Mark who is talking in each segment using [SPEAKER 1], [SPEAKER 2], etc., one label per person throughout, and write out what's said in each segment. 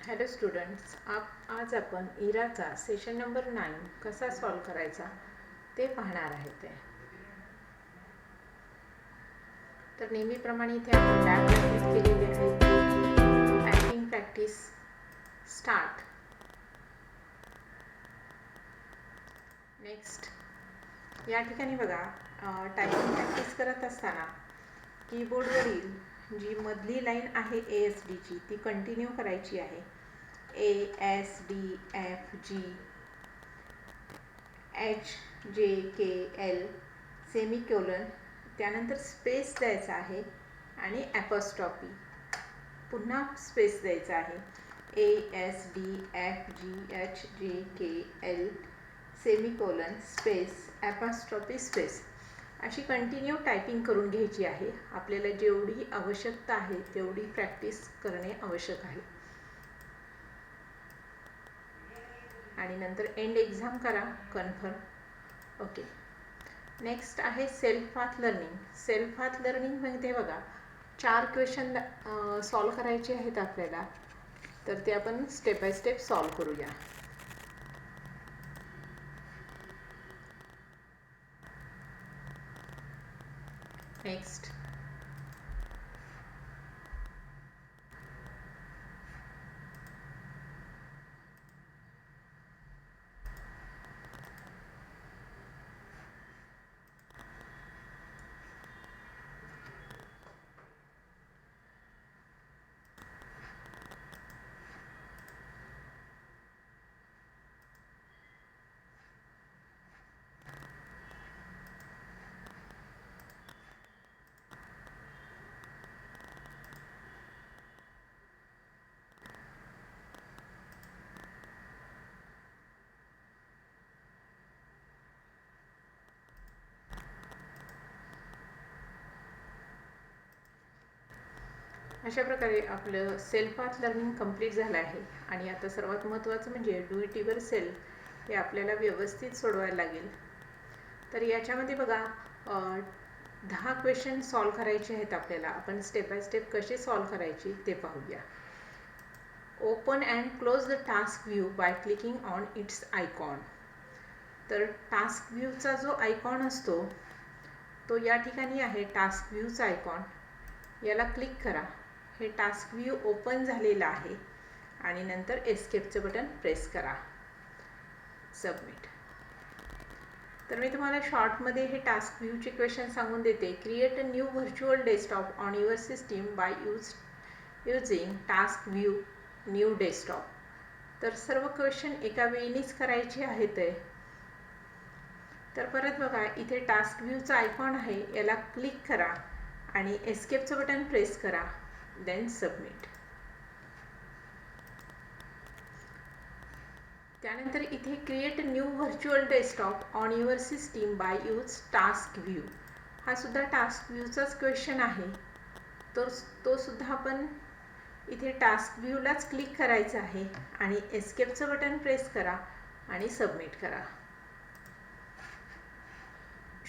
[SPEAKER 1] Hello students, आज आपण इराचा session number 9 कसा सॉल्व करायचा ते पाहणार आहेत. तर नेहमीप्रमाणे इथे आपण टॅबला क्लिक केलेले आहे. Typing practice start. नेक्स्ट. या ठिकाणी बघा, टायपिंग प्रॅक्टिस करत असताना कीबोर्डवरील जी मधली लाईन आहे ASDची ती कंटिन्यू करायची आहे. ASDFG HJKL सेमिकोलन, त्यानंतर स्पेस द्यायचा आहे आणि ॲपॉस्ट्रॉफी, पुन्हा स्पेस द्यायचा आहे. ASDFGHJKL semicolon space apostrophe space अशी कंटिन्यू टायपिंग करून घ्यायची आहे. आपल्याला जेवढी आवश्यकता आहे तेवढी प्रॅक्टिस करणे आवश्यक आहे. आणि नंतर एंड एक्झाम करा कन्फर्म. ओके. नेक्स्ट आहे self path learning. Self path लर्निंगमध्ये बघा 4 क्वेश्चन सॉल्व करायचे आहेत आपल्याला, तर ते आपण स्टेप बाय स्टेप सॉल्व करूया. नेक्स्ट. अशा प्रकारे आपलं सेल्फ पाथ लर्निंग कंप्लीट झालं आहे. आणि आता सर्वात महत्त्वाचं म्हणजे डू इट युअर सेल्फ हे आपल्याला व्यवस्थित सोडवायला लागेल. तर याच्यामध्ये बघा 10 क्वेश्चन सॉल्व करायचे आहेत आपल्याला. आपण स्टेप बाय स्टेप कसे सॉल्व करायचे ते पाहूया. Open and close the task view by clicking on it's icon. तर टास्क व्ह्यूचा जो आयकॉन असतो तो या ठिकाणी आहे. टास्क व्ह्यूचा आयकॉन, याला क्लिक करा. हे टास्क व्ह्यू ओपन झालेलं आहे आणि नंतर एस्केपचं बटन प्रेस करा. सबमिट. तर मी तुम्हाला शॉर्टमध्ये हे टास्क व्ह्यूचे क्वेश्चन सांगून देते. Create a new virtual desktop on your system by using task view new desktop. तर सर्व क्वेश्चन एका वेळीच करायचे आहेत. तर परत बघा, इथे टास्क व्ह्यूचा आयकॉन आहे, याला क्लिक करा आणि एस्केपचं बटन प्रेस करा. Then submit. त्यानंतर इथे create new virtual desktop on your system by use task view, हा सुद्धा टास्क व्ह्यूचाच क्वेश्चन आहे. तर तो सुद्धा आपण इथे टास्क व्ह्यूलाच क्लिक करायचं आहे आणि एस्केपचं बटन प्रेस करा आणि सबमिट करा.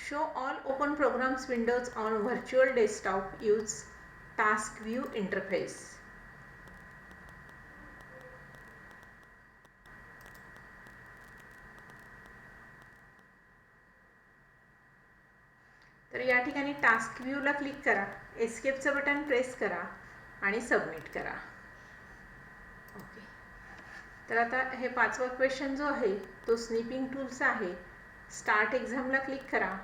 [SPEAKER 1] Show all open programs windows on virtual desktop use task view interface. तर या ठिकाणी टास्क व्ह्यूला क्लिक करा, एस्केपचं बटन प्रेस करा आणि सबमिट करा. ओके. तर आता हे 5वा क्वेश्चन जो आहे तो स्निपिंग टूलचा आहे. स्टार्ट एक्झामला क्लिक करा.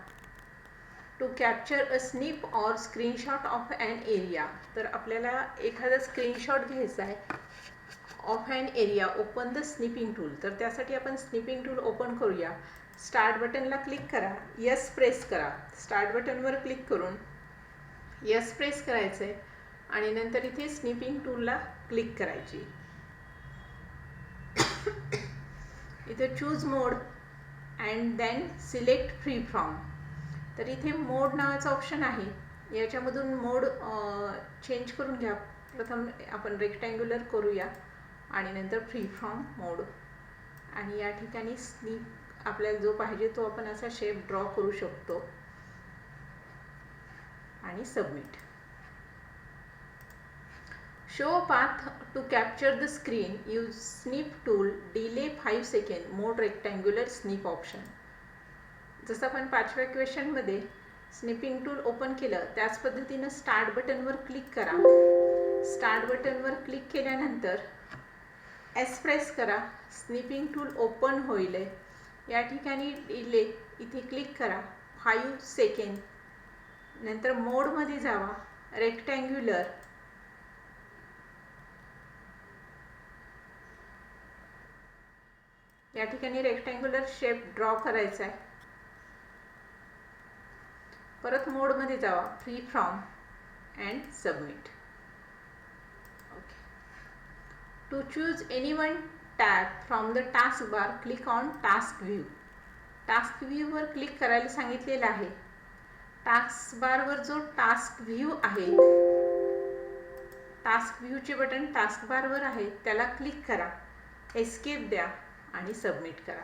[SPEAKER 1] To capture a snip or screenshot of an area. तर आपल्याला एखादा स्क्रीनशॉट घ्यायचा आहे of an area. Open the snipping tool. तर त्यासाठी आपण स्निपिंग टूल ओपन करूया. स्टार्ट बटनला क्लिक करा, यस प्रेस करा. स्टार्ट बटनवर क्लिक करून यस प्रेस करायचं आहे आणि नंतर इथे स्निपिंग टूलला क्लिक करायची. इथे choose mode and then select free form. तर इथे मोड नावाचा ऑप्शन आहे, याच्यामधून मोड चेंज करून घ्या. प्रथम आपण रेक्टँग्युलर करूया आणि नंतर फ्री फ्रॉम मोड. आणि या ठिकाणी स्निप आपल्याला जो पाहिजे तो आपण असा शेप ड्रॉ करू शकतो आणि submit. Show path to capture the screen use snip tool, delay 5 second, mode rectangular snip option. जसं आपण 5व्या क्वेश्चनमध्ये स्निपिंग टूल ओपन केलं त्याच पद्धतीनं स्टार्ट बटनवर क्लिक करा. स्टार्ट बटनवर क्लिक केल्यानंतर एस प्रेस करा. स्निपिंग टूल ओपन होईल. या ठिकाणी डिले इथे क्लिक करा 5 सेकंड. नंतर मोडमध्ये जावा, रेक्टँग्युलर, या ठिकाणी रेक्टँग्युलर शेप ड्रॉ करायचा आहे. परत मोडमध्ये जावा, free from and submit. Okay. To choose any one tab from the taskbar, click on task view. Task व्ह्यूवर क्लिक करायला सांगितलेलं आहे. टास्क बारवर जो टास्क व्ह्यू आहे, टास्क व्ह्यूचे बटन टास्क बारवर आहे, त्याला क्लिक करा, एस्केप द्या आणि सबमिट करा.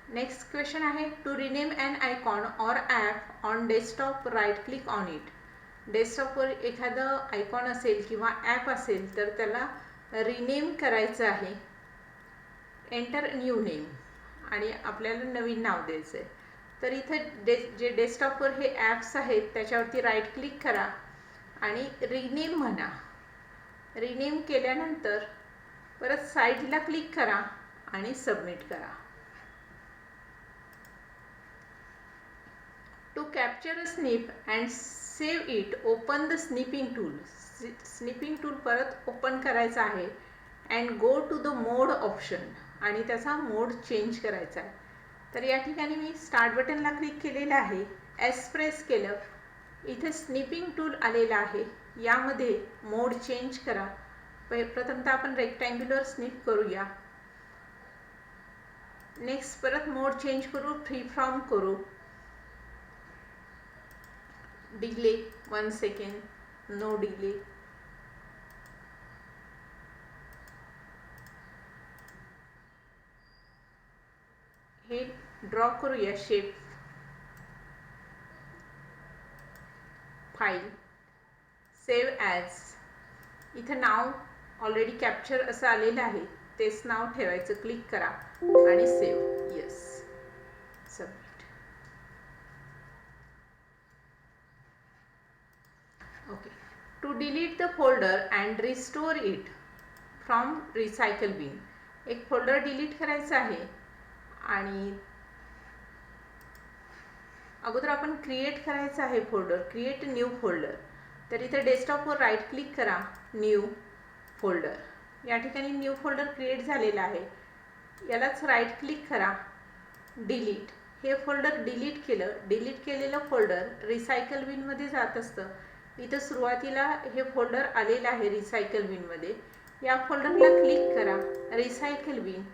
[SPEAKER 1] नेक्स्ट क्वेश्चन आहे, to rename an icon or app on desktop, right click on it. डेस्कटॉपवर एखादं आयकॉन असेल किंवा ॲप असेल तर त्याला रिनेम करायचं आहे. एंटर न्यू नेम आणि आपल्याला नवीन नाव द्यायचं आहे. तर इथं जे डेस्कटॉपवर हे ॲप्स आहेत त्याच्यावरती राईट क्लिक करा आणि रिनेम म्हणा. रिनेम केल्यानंतर परत साईडला क्लिक करा आणि सबमिट करा. To capture a snip and save it, open the snipping tool. Snipping tool परत ओपन करायचं आहे and go to the mode option आणि त्याचा मोड चेंज करायचा आहे. तर या ठिकाणी मी स्टार्ट बटनला क्लिक केलेलं आहे, एस प्रेस केलं, इथे स्निपिंग टूल आलेलं आहे. यामध्ये मोड चेंज करा. प्रथमतः आपण रेक्टँग्युलर स्निप करूया. नेक्स्ट परत मोड चेंज करू, फ्री फ्रॉम करू, डिले 1 सेकंड, नो डिले. हे ड्रॉ करूया शेप. File, save as. इथं नाव ऑलरेडी कॅप्चर असं आलेलं आहे, तेच नाव ठेवायचं. क्लिक करा आणि save, yes, submit. Okay. To delete the folder and restore it from recycle bin. एक फोल्डर डिलीट करायचं आहे आणि अगोदर आपण क्रिएट करायचं आहे फोल्डर, क्रिएट न्यू फोल्डर. तर इथे डेस्कटॉपवर राईट क्लिक करा, न्यू फोल्डर. या ठिकाणी न्यू फोल्डर क्रिएट झालेला आहे. यालाच राईट क्लिक करा, डिलीट. हे फोल्डर डिलीट केलं. डिलीट केलेलं फोल्डर रिसायकल बिनमध्ये जात असतं. इथं सुरुवातीला हे फोल्डर आलेलं आहे रिसायकल बिनमध्ये. या फोल्डरला क्लिक करा, recycle bin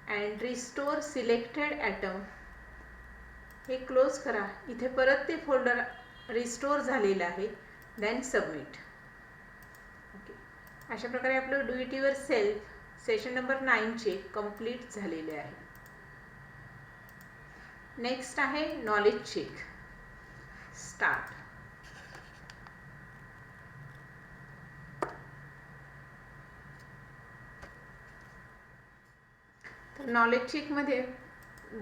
[SPEAKER 1] and restore selected item. हे क्लोज करा. इथे परत ते फोल्डर रिस्टोर झालेलं आहे. Then submit. ओके. अशा प्रकारे आपलं do it yourself session number 9चे कंप्लीट झालेले आहे. नेक्स्ट आहे नॉलेज चेक. स्टार्ट. तर नॉलेज चेकमध्ये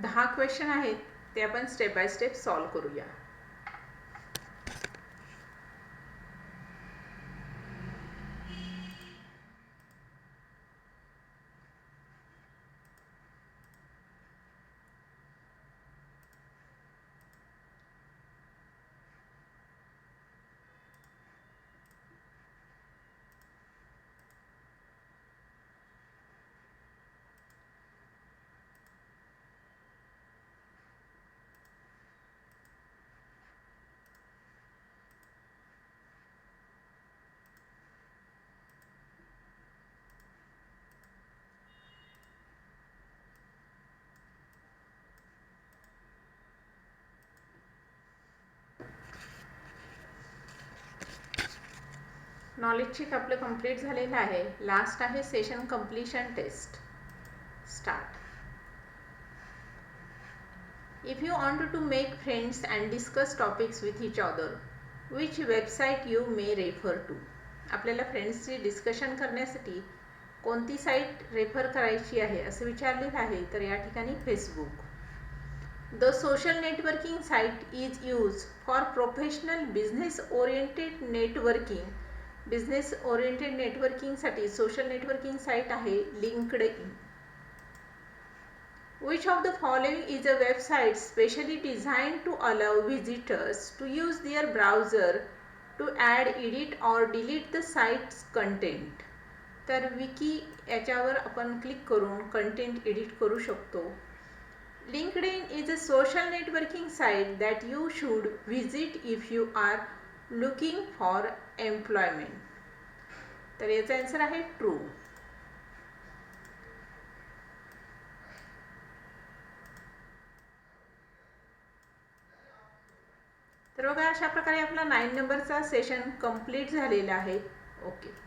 [SPEAKER 1] 10 क्वेश्चन आहेत, ते आपण स्टेप बाय स्टेप सॉल्व करूया. नॉलेज चेक आपलं कंप्लीट झालेलं आहे. लास्ट आहे session completion test. Start. If you want to make friends and discuss topics with each other, which website you may refer to? आपल्याला फ्रेंड्सची discussion करण्यासाठी कोणती site refer करायची आहे असं विचारलेलं आहे, तर या ठिकाणी Facebook. The social networking site is use for professional business oriented networking. Business oriented नेटवर्किंगसाठी सोशल नेटवर्किंग साईट आहे LinkedIn. Which of the following is a website specially designed to allow visitors to use their browser to add, edit or delete the site's content? तर विकी याच्यावर आपण click करून content edit करू शकतो. LinkedIn is a social networking site that you should visit if you are looking for employment. तर याचा answer आहे true. तर बघा, अशा प्रकारे आपला 9 नंबरचा सेशन कंप्लीट झालेला आहे. ओके.